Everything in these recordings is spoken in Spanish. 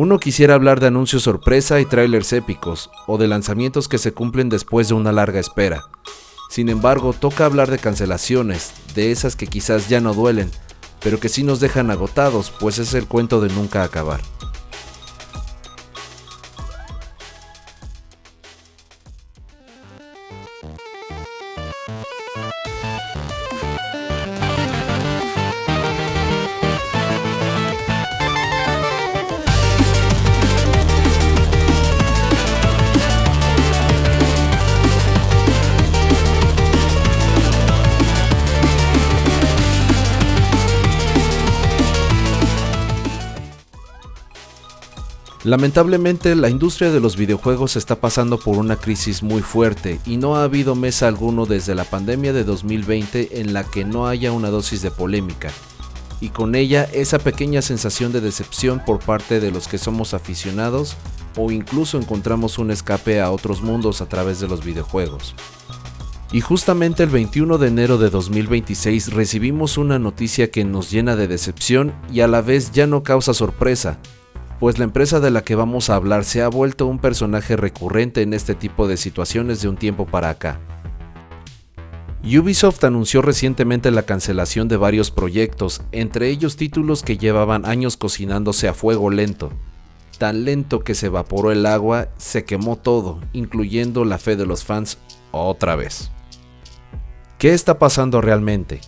Uno quisiera hablar de anuncios sorpresa y trailers épicos, o de lanzamientos que se cumplen después de una larga espera. Sin embargo, toca hablar de cancelaciones, de esas que quizás ya no duelen, pero que sí nos dejan agotados, pues es el cuento de nunca acabar. Lamentablemente, la industria de los videojuegos está pasando por una crisis muy fuerte y no ha habido mes alguno desde la pandemia de 2020 en la que no haya una dosis de polémica, y con ella esa pequeña sensación de decepción por parte de los que somos aficionados o incluso encontramos un escape a otros mundos a través de los videojuegos. Y justamente el 21 de enero de 2026 recibimos una noticia que nos llena de decepción y a la vez ya no causa sorpresa, pues la empresa de la que vamos a hablar se ha vuelto un personaje recurrente en este tipo de situaciones de un tiempo para acá. Ubisoft anunció recientemente la cancelación de varios proyectos, entre ellos títulos que llevaban años cocinándose a fuego lento, tan lento que se evaporó el agua, se quemó todo, incluyendo la fe de los fans otra vez. ¿Qué está pasando realmente?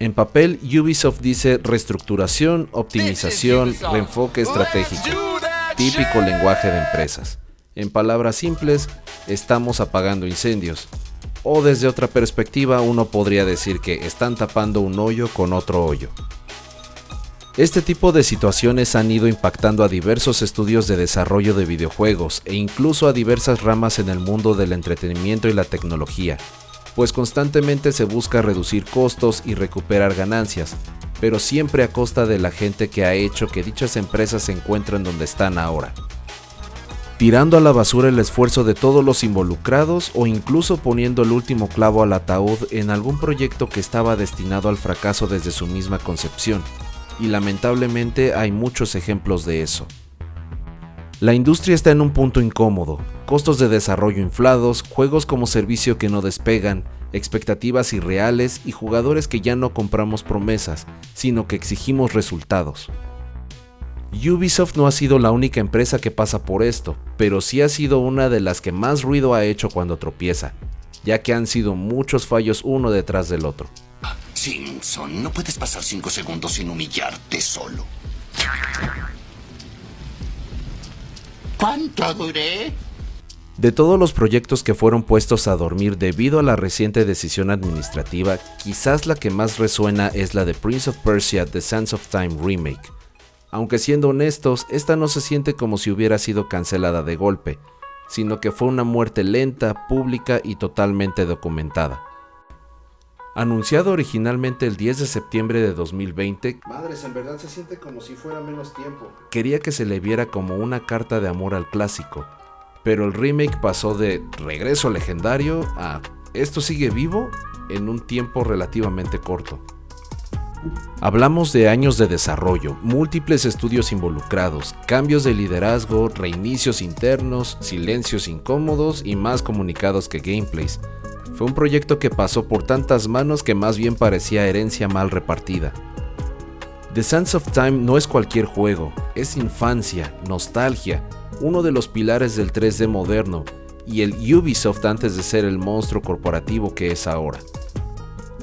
En papel, Ubisoft dice reestructuración, optimización, reenfoque estratégico, típico lenguaje de empresas. En palabras simples, estamos apagando incendios. O desde otra perspectiva, uno podría decir que están tapando un hoyo con otro hoyo. Este tipo de situaciones han ido impactando a diversos estudios de desarrollo de videojuegos e incluso a diversas ramas en el mundo del entretenimiento y la tecnología, pues constantemente se busca reducir costos y recuperar ganancias, pero siempre a costa de la gente que ha hecho que dichas empresas se encuentren donde están ahora, tirando a la basura el esfuerzo de todos los involucrados o incluso poniendo el último clavo al ataúd en algún proyecto que estaba destinado al fracaso desde su misma concepción, y lamentablemente hay muchos ejemplos de eso. La industria está en un punto incómodo, costos de desarrollo inflados, juegos como servicio que no despegan, expectativas irreales y jugadores que ya no compramos promesas, sino que exigimos resultados. Ubisoft no ha sido la única empresa que pasa por esto, pero sí ha sido una de las que más ruido ha hecho cuando tropieza, ya que han sido muchos fallos uno detrás del otro. Simpson, no puedes pasar 5 segundos sin humillarte solo. ¿Cuánto duré? De todos los proyectos que fueron puestos a dormir debido a la reciente decisión administrativa, quizás la que más resuena es la de Prince of Persia: The Sands of Time Remake. Aunque siendo honestos, esta no se siente como si hubiera sido cancelada de golpe, sino que fue una muerte lenta, pública y totalmente documentada. Anunciado originalmente el 10 de septiembre de 2020, Madres, en verdad se siente como si fuera menos tiempo. quería que se le viera como una carta de amor al clásico, pero el remake pasó de regreso legendario a esto sigue vivo en un tiempo relativamente corto. Hablamos de años de desarrollo, múltiples estudios involucrados, cambios de liderazgo, reinicios internos, silencios incómodos y más comunicados que gameplays. Fue un proyecto que pasó por tantas manos que más bien parecía herencia mal repartida. The Sands of Time no es cualquier juego, es infancia, nostalgia, uno de los pilares del 3D moderno y el Ubisoft antes de ser el monstruo corporativo que es ahora.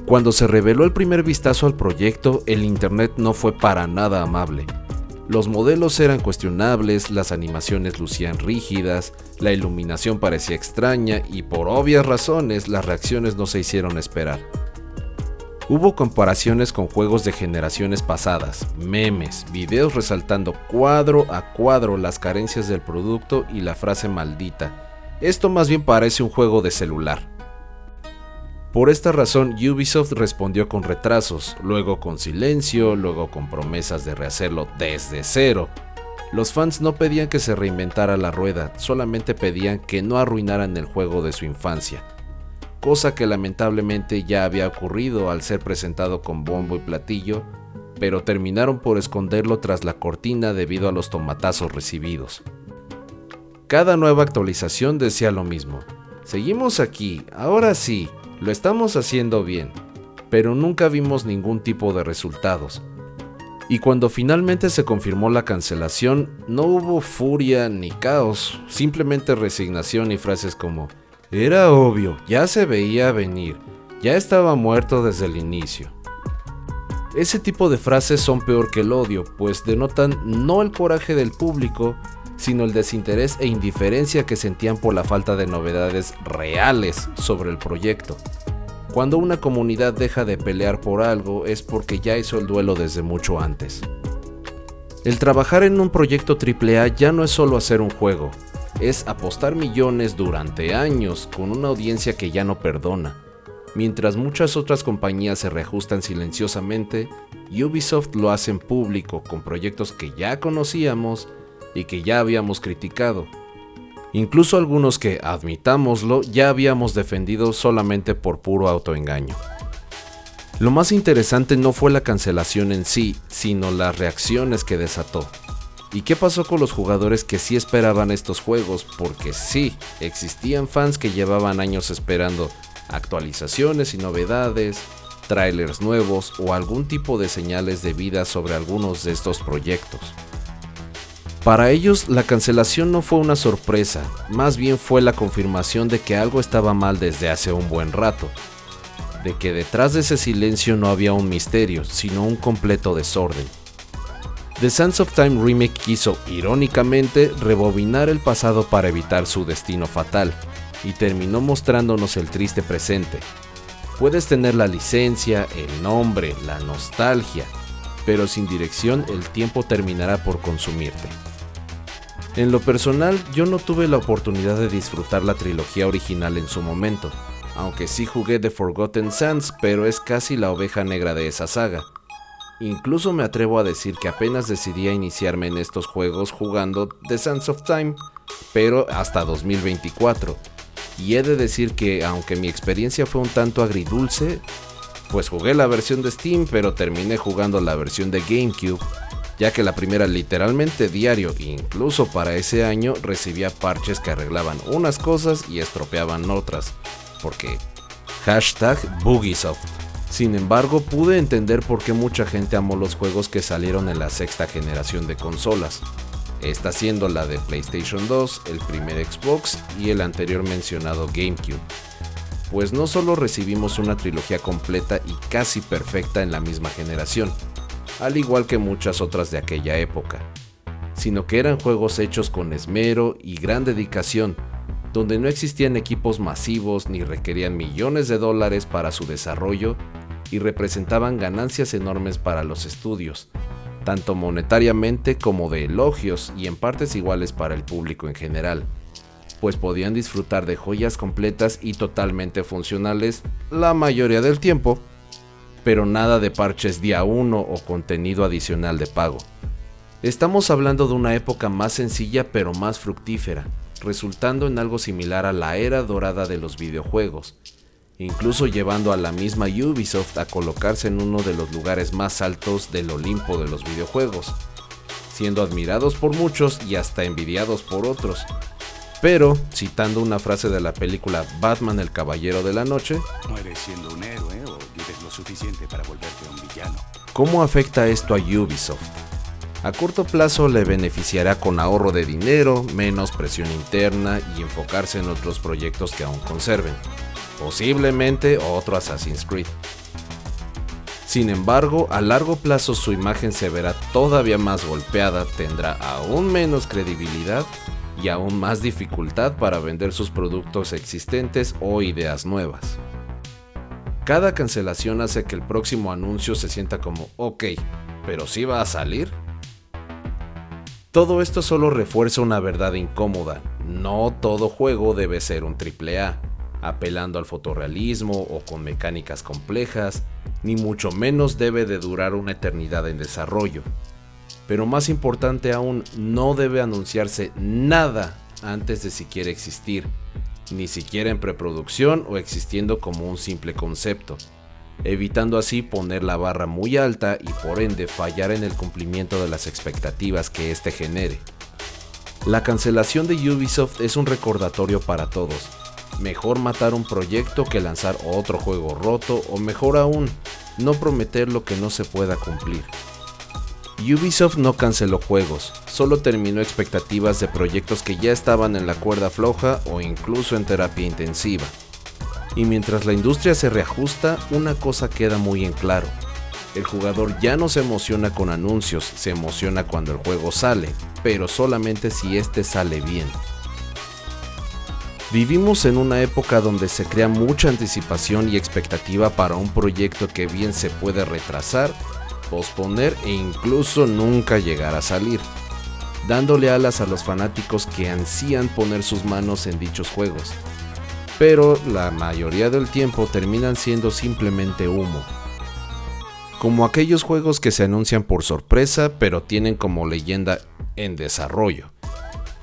Cuando se reveló el primer vistazo al proyecto, el internet no fue para nada amable. Los modelos eran cuestionables, las animaciones lucían rígidas, la iluminación parecía extraña y por obvias razones las reacciones no se hicieron esperar. Hubo comparaciones con juegos de generaciones pasadas, memes, videos resaltando cuadro a cuadro las carencias del producto y la frase maldita: esto más bien parece un juego de celular. Por esta razón, Ubisoft respondió con retrasos, luego con silencio, luego con promesas de rehacerlo desde cero. Los fans no pedían que se reinventara la rueda, solamente pedían que no arruinaran el juego de su infancia, cosa que lamentablemente ya había ocurrido al ser presentado con bombo y platillo, pero terminaron por esconderlo tras la cortina debido a los tomatazos recibidos. Cada nueva actualización decía lo mismo: seguimos aquí, ahora sí, lo estamos haciendo bien, pero nunca vimos ningún tipo de resultados. Y cuando finalmente se confirmó la cancelación, no hubo furia ni caos, simplemente resignación y frases como: era obvio, ya se veía venir, ya estaba muerto desde el inicio. Ese tipo de frases son peor que el odio, pues denotan no el coraje del público, sino el desinterés e indiferencia que sentían por la falta de novedades reales sobre el proyecto. Cuando una comunidad deja de pelear por algo es porque ya hizo el duelo desde mucho antes. El trabajar en un proyecto AAA ya no es solo hacer un juego, es apostar millones durante años con una audiencia que ya no perdona. Mientras muchas otras compañías se reajustan silenciosamente, Ubisoft lo hace en público con proyectos que ya conocíamos y que ya habíamos criticado. Incluso algunos que, admitámoslo, ya habíamos defendido solamente por puro autoengaño. Lo más interesante no fue la cancelación en sí, sino las reacciones que desató. ¿Y qué pasó con los jugadores que sí esperaban estos juegos? Porque sí, existían fans que llevaban años esperando actualizaciones y novedades, trailers nuevos o algún tipo de señales de vida sobre algunos de estos proyectos. Para ellos, la cancelación no fue una sorpresa, más bien fue la confirmación de que algo estaba mal desde hace un buen rato, de que detrás de ese silencio no había un misterio, sino un completo desorden. The Sands of Time Remake quiso, irónicamente, rebobinar el pasado para evitar su destino fatal, y terminó mostrándonos el triste presente. Puedes tener la licencia, el nombre, la nostalgia, pero sin dirección el tiempo terminará por consumirte. En lo personal, yo no tuve la oportunidad de disfrutar la trilogía original en su momento, aunque sí jugué The Forgotten Sands, pero es casi la oveja negra de esa saga. Incluso me atrevo a decir que apenas decidí a iniciarme en estos juegos jugando The Sands of Time, pero hasta 2024. Y he de decir que, aunque mi experiencia fue un tanto agridulce, pues jugué la versión de Steam, pero terminé jugando la versión de GameCube, ya que la primera literalmente diario, incluso para ese año, recibía parches que arreglaban unas cosas y estropeaban otras, porque #Bugisoft. Sin embargo, pude entender por qué mucha gente amó los juegos que salieron en la sexta generación de consolas, esta siendo la de PlayStation 2, el primer Xbox y el anterior mencionado GameCube. Pues no solo recibimos una trilogía completa y casi perfecta en la misma generación, al igual que muchas otras de aquella época, sino que eran juegos hechos con esmero y gran dedicación, donde no existían equipos masivos ni requerían millones de dólares para su desarrollo y representaban ganancias enormes para los estudios, tanto monetariamente como de elogios y en partes iguales para el público en general, pues podían disfrutar de joyas completas y totalmente funcionales la mayoría del tiempo, pero nada de parches día 1 o contenido adicional de pago. Estamos hablando de una época más sencilla pero más fructífera, resultando en algo similar a la era dorada de los videojuegos, incluso llevando a la misma Ubisoft a colocarse en uno de los lugares más altos del Olimpo de los videojuegos, siendo admirados por muchos y hasta envidiados por otros. Pero, citando una frase de la película Batman el Caballero de la Noche, ¿mueres siendo un héroe o vives lo suficiente para volverte un villano? ¿Cómo afecta esto a Ubisoft? A corto plazo le beneficiará con ahorro de dinero, menos presión interna y enfocarse en otros proyectos que aún conserven, posiblemente otro Assassin's Creed. Sin embargo, a largo plazo su imagen se verá todavía más golpeada, tendrá aún menos credibilidad y aún más dificultad para vender sus productos existentes o ideas nuevas. Cada cancelación hace que el próximo anuncio se sienta como, ok, ¿pero sí va a salir? Todo esto solo refuerza una verdad incómoda: no todo juego debe ser un AAA, apelando al fotorrealismo o con mecánicas complejas, ni mucho menos debe de durar una eternidad en desarrollo. Pero más importante aún, no debe anunciarse nada antes de siquiera existir, ni siquiera en preproducción o existiendo como un simple concepto. evitando así poner la barra muy alta y por ende fallar en el cumplimiento de las expectativas que éste genere. La cancelación de Ubisoft es un recordatorio para todos. Mejor matar un proyecto que lanzar otro juego roto, o mejor aún, no prometer lo que no se pueda cumplir. Ubisoft no canceló juegos, solo terminó expectativas de proyectos que ya estaban en la cuerda floja o incluso en terapia intensiva. Y mientras la industria se reajusta, una cosa queda muy en claro. El jugador ya no se emociona con anuncios, se emociona cuando el juego sale, pero solamente si este sale bien. Vivimos en una época donde se crea mucha anticipación y expectativa para un proyecto que bien se puede retrasar, posponer e incluso nunca llegar a salir, dándole alas a los fanáticos que ansían poner sus manos en dichos juegos. Pero la mayoría del tiempo terminan siendo simplemente humo. Como aquellos juegos que se anuncian por sorpresa pero tienen como leyenda en desarrollo,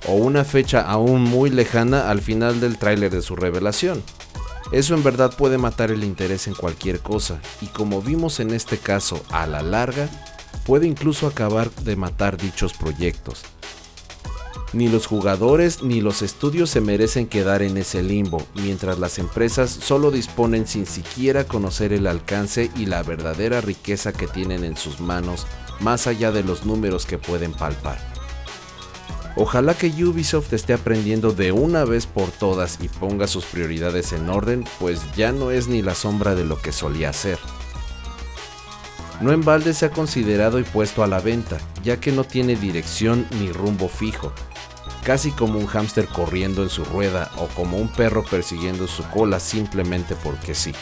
o una fecha aún muy lejana al final del tráiler de su revelación. Eso en verdad puede matar el interés en cualquier cosa, y como vimos en este caso, a la larga, puede incluso acabar de matar dichos proyectos. Ni los jugadores ni los estudios se merecen quedar en ese limbo, mientras las empresas solo disponen sin siquiera conocer el alcance y la verdadera riqueza que tienen en sus manos, más allá de los números que pueden palpar. Ojalá que Ubisoft esté aprendiendo de una vez por todas y ponga sus prioridades en orden, pues ya no es ni la sombra de lo que solía ser. No en balde se ha considerado y puesto a la venta, ya que no tiene dirección ni rumbo fijo, casi como un hámster corriendo en su rueda o como un perro persiguiendo su cola simplemente porque sí.